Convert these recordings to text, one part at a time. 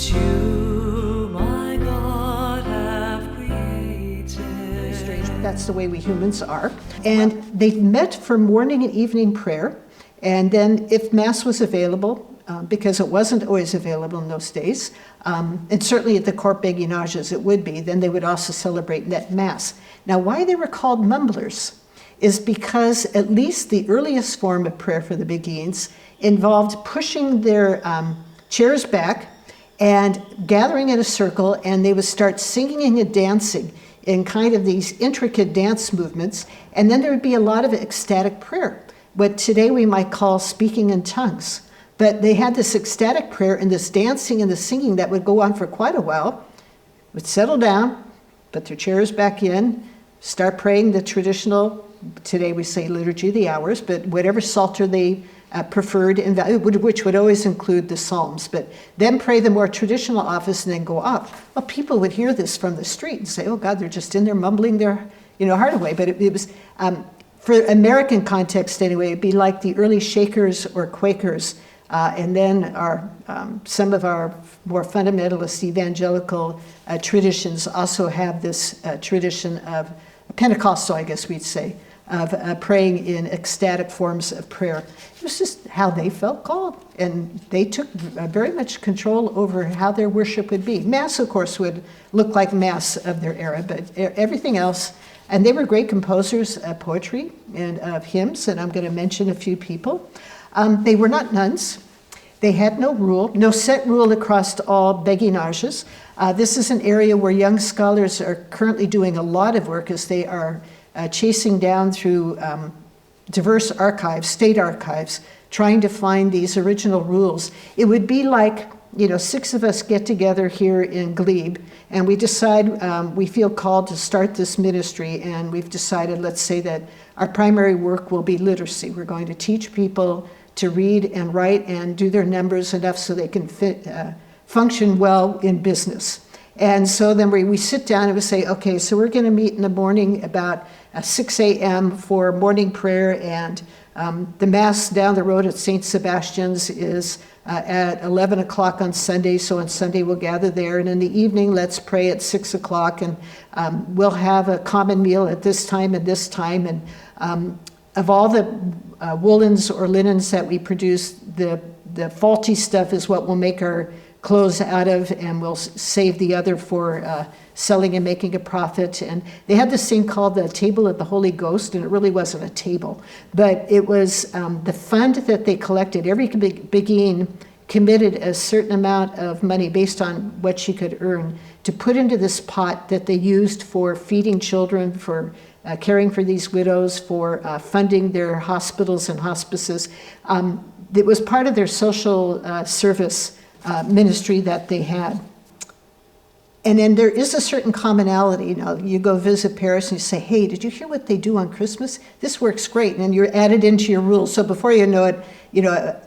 which you, my God, have created. Very strange, but that's the way we humans are. And they met for morning and evening prayer. And then if Mass was available, because it wasn't always available in those days, and certainly at the court Beguinages it would be, then they would also celebrate net Mass. Now, why they were called mumblers is because at least the earliest form of prayer for the Beguines involved pushing their chairs back and gathering in a circle, and they would start singing and dancing in kind of these intricate dance movements, and then there would be a lot of ecstatic prayer, what today we might call speaking in tongues. But they had this ecstatic prayer and this dancing and the singing that would go on for quite a while, would settle down, put their chairs back in, start praying the traditional, today we say liturgy of the hours, but whatever psalter they preferred, which would always include the Psalms, but then pray the more traditional office and then go off. Well, people would hear this from the street and say, oh God, they're just in there mumbling their heart away. But it was, for American context anyway, it'd be like the early Shakers or Quakers, and then some of our more fundamentalist evangelical traditions also have this tradition of Pentecostal, I guess we'd say, of praying in ecstatic forms of prayer. It was just how they felt called, and they took very much control over how their worship would be. Mass, of course, would look like Mass of their era, but everything else, and they were great composers of poetry and of hymns, and I'm going to mention a few people. They were not nuns. They had no rule, no set rule across all Beguinages. This is an area where young scholars are currently doing a lot of work as they are chasing down through diverse archives, state archives, trying to find these original rules. It would be like, 6 of us get together here in Glebe, and we decide we feel called to start this ministry, and we've decided, let's say that our primary work will be literacy. We're going to teach people to read and write and do their numbers enough so they can function well in business. And so then we sit down and we say, okay, so we're going to meet in the morning about 6 a.m. for morning prayer, and the Mass down the road at St. Sebastian's is at 11 o'clock on Sunday, so on Sunday we'll gather there, and in the evening let's pray at 6 o'clock, and we'll have a common meal at this time and this time, and of all the woolens or linens that we produce, the faulty stuff is what we'll make our clothes out of, and we'll save the other for selling and making a profit. And they had this thing called the Table of the Holy Ghost, and it really wasn't a table, but it was the fund that they collected. Every Beguine committed a certain amount of money based on what she could earn to put into this pot that they used for feeding children, for caring for these widows, for funding their hospitals and hospices. It was part of their social service ministry that they had. And then there is a certain commonality. You go visit Paris and you say, hey, did you hear what they do on Christmas? This works great. And you're added into your rules. So before you know it,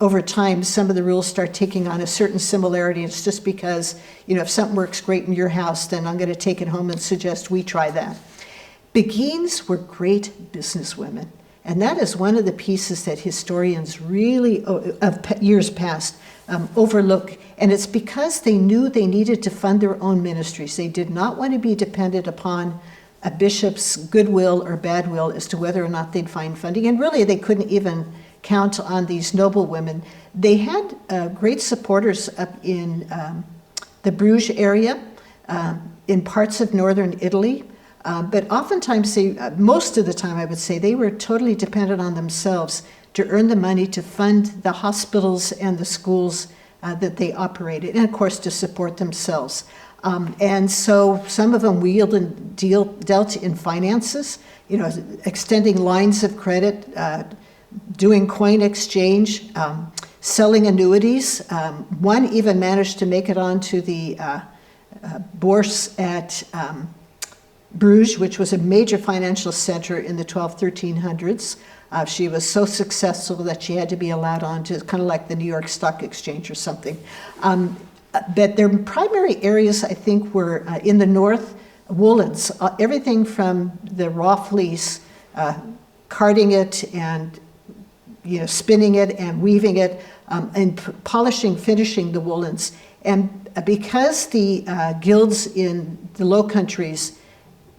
over time, some of the rules start taking on a certain similarity. It's just because, if something works great in your house, then I'm going to take it home and suggest we try that. Beguines were great businesswomen. And that is one of the pieces that historians really, of years past, overlook. And it's because they knew they needed to fund their own ministries. They did not want to be dependent upon a bishop's goodwill or bad will as to whether or not they'd find funding. And really, they couldn't even count on these noble women. They had great supporters up in the Bruges area, in parts of northern Italy. But oftentimes, most of the time, I would say, they were totally dependent on themselves to earn the money to fund the hospitals and the schools that they operated, and of course to support themselves. And so some of them wheeled and dealt in finances, extending lines of credit, doing coin exchange, selling annuities. One even managed to make it onto the bourse at Bruges, which was a major financial center in the 1300s. She was so successful that she had to be allowed on to kind of like the New York Stock Exchange or something. But their primary areas, I think, were in the north, woolens, everything from the raw fleece, carding it and spinning it and weaving it, and polishing, finishing the woolens. And because the guilds in the Low Countries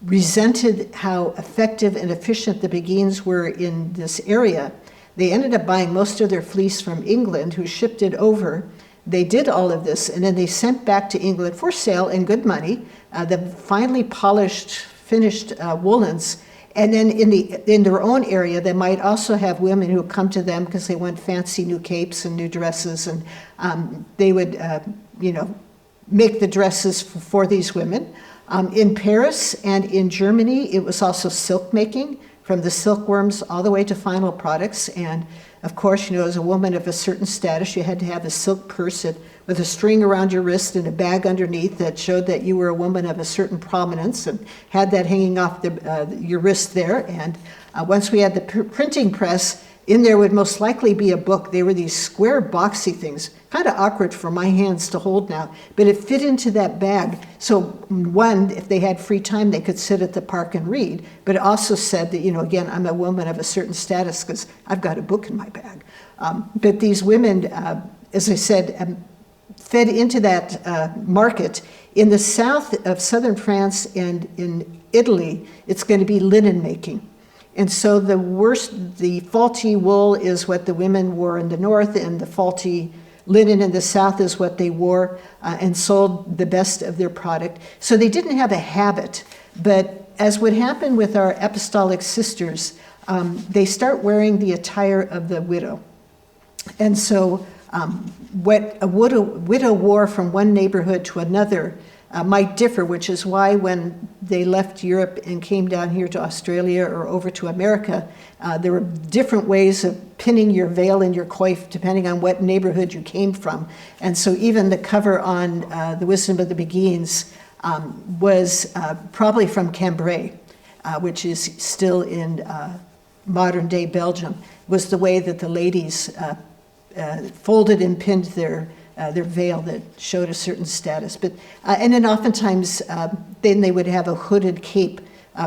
resented how effective and efficient the Beguines were in this area, they ended up buying most of their fleece from England, who shipped it over. They did all of this, and then they sent back to England for sale and good money the finely polished, finished woolens. And then in their own area, they might also have women who come to them because they want fancy new capes and new dresses, and they would, make the dresses for these women. In Paris and in Germany, it was also silk making, from the silkworms all the way to final products. And of course, as a woman of a certain status, you had to have a silk purse with a string around your wrist and a bag underneath that showed that you were a woman of a certain prominence, and had that hanging off your wrist there. And once we had the printing press, in there would most likely be a book. They were these square, boxy things, kind of awkward for my hands to hold now, but it fit into that bag. So one, if they had free time, they could sit at the park and read, but it also said that, again, I'm a woman of a certain status because I've got a book in my bag. But these women, as I said, fed into that market. In the south of southern France and in Italy, it's going to be linen making. And so the faulty wool is what the women wore in the north, and the faulty linen in the south is what they wore and sold the best of their product. So they didn't have a habit, but as would happen with our apostolic sisters, they start wearing the attire of the widow. And so what a widow wore from one neighborhood to another might differ, which is why when they left Europe and came down here to Australia or over to America, there were different ways of pinning your veil and your coif depending on what neighborhood you came from. And so even the cover on The Wisdom of the Beguines was probably from Cambrai, which is still in modern day Belgium, was the way that the ladies folded and pinned their veil that showed a certain status. But and then oftentimes then they would have a hooded cape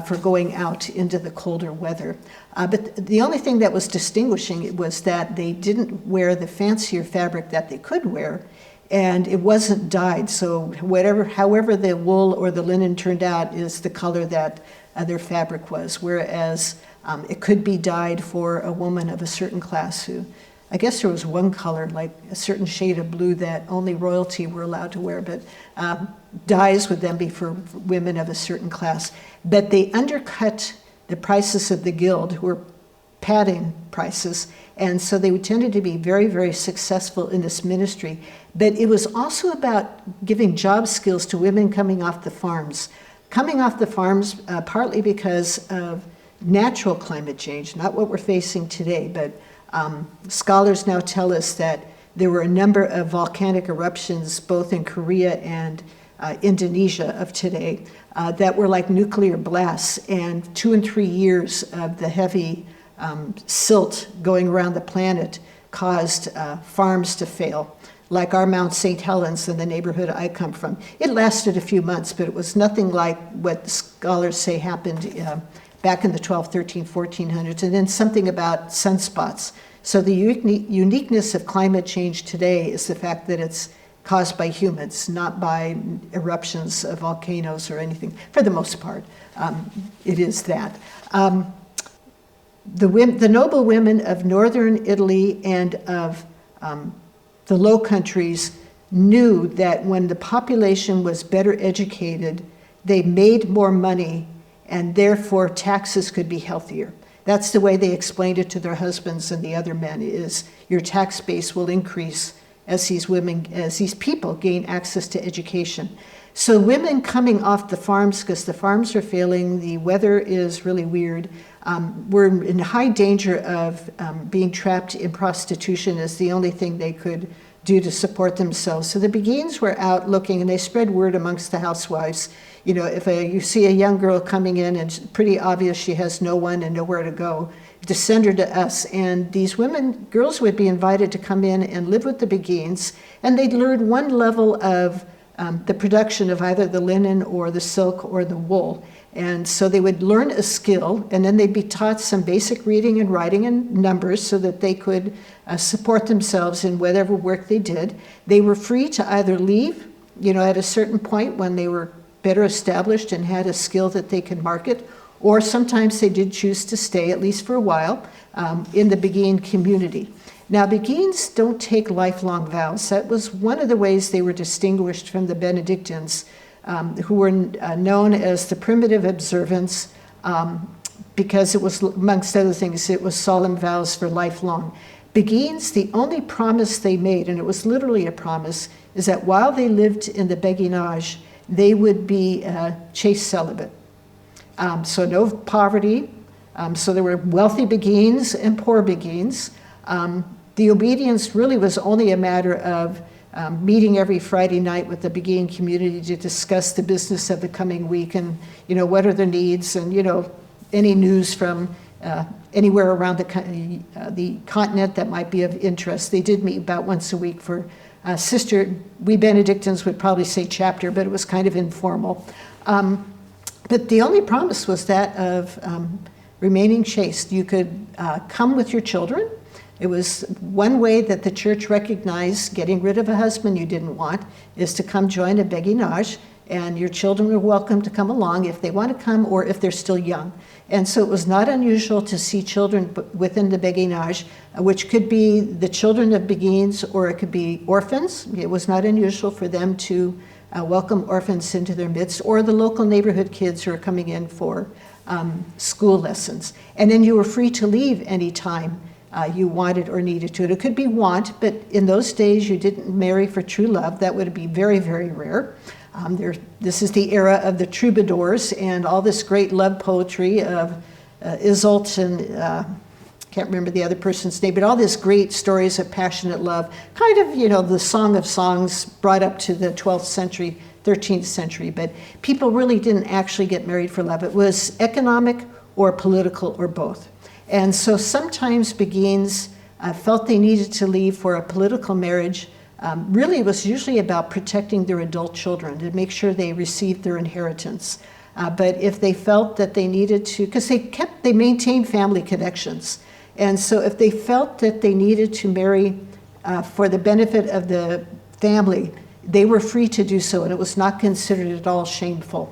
for going out into the colder weather. But the only thing that was distinguishing was that they didn't wear the fancier fabric that they could wear, and it wasn't dyed. So however the wool or the linen turned out is the color that their fabric was, whereas it could be dyed for a woman of a certain class who, I guess there was one color, like a certain shade of blue, that only royalty were allowed to wear, but dyes would then be for women of a certain class. But they undercut the prices of the guild, who were padding prices, and so they tended to be very, very successful in this ministry. But it was also about giving job skills to women coming off the farms. Coming off the farms partly because of natural climate change, not what we're facing today, but scholars now tell us that there were a number of volcanic eruptions both in Korea and Indonesia of today that were like nuclear blasts, and 2 and 3 years of the heavy silt going around the planet caused farms to fail, like our Mount St. Helens in the neighborhood I come from. It lasted a few months, but it was nothing like what scholars say happened back in the 12, 13, 1400s, and then something about sunspots. So the uniqueness of climate change today is the fact that it's caused by humans, not by eruptions of volcanoes or anything. For the most part, it is that. The noble women of northern Italy and of the Low Countries knew that when the population was better educated, they made more money, and therefore taxes could be healthier. That's the way they explained it to their husbands and the other men, is your tax base will increase as these people gain access to education. So women coming off the farms, because the farms are failing, the weather is really weird, were in high danger of being trapped in prostitution as the only thing they could do to support themselves. So the Beguines were out looking, and they spread word amongst the housewives. If you see a young girl coming in and it's pretty obvious she has no one and nowhere to go, to send her to us. And these girls would be invited to come in and live with the Beguines, and they'd learn one level of the production of either the linen or the silk or the wool. And so they would learn a skill, and then they'd be taught some basic reading and writing and numbers so that they could support themselves in whatever work they did. They were free to either leave, at a certain point when they were better established and had a skill that they could market, or sometimes they did choose to stay, at least for a while, in the Beguine community. Now, Beguines don't take lifelong vows. That was one of the ways they were distinguished from the Benedictines, who were known as the primitive observance, because it was, amongst other things, it was solemn vows for lifelong. Beguines, the only promise they made, and it was literally a promise, is that while they lived in the Beguinage, they would be chaste celibate. So no poverty. So there were wealthy Beguines and poor Beguines. The obedience really was only a matter of meeting every Friday night with the Beguine community to discuss the business of the coming week and, what are their needs and, any news from anywhere around the continent that might be of interest. They did meet about once a week for sister. We Benedictines would probably say chapter, but it was kind of informal. But the only promise was that of remaining chaste. You could come with your children. It was one way that the church recognized getting rid of a husband you didn't want is to come join a beguinage, and your children are welcome to come along if they want to come or if they're still young. And so it was not unusual to see children within the beguinage, which could be the children of Beguines or it could be orphans. It was not unusual for them to welcome orphans into their midst, or the local neighborhood kids who are coming in for school lessons. And then you were free to leave anytime you wanted or needed to. And it could be want, but in those days you didn't marry for true love. That would be very, very rare. This is the era of the troubadours and all this great love poetry of Iseult and can't remember the other person's name, but all these great stories of passionate love, kind of, the Song of Songs brought up to the 12th century, 13th century, but people really didn't actually get married for love. It was economic or political or both. And so sometimes Beguines felt they needed to leave for a political marriage. Really, it was usually about protecting their adult children to make sure they received their inheritance. But if they felt that they needed to, because they maintained family connections. And so if they felt that they needed to marry for the benefit of the family, they were free to do so, and it was not considered at all shameful.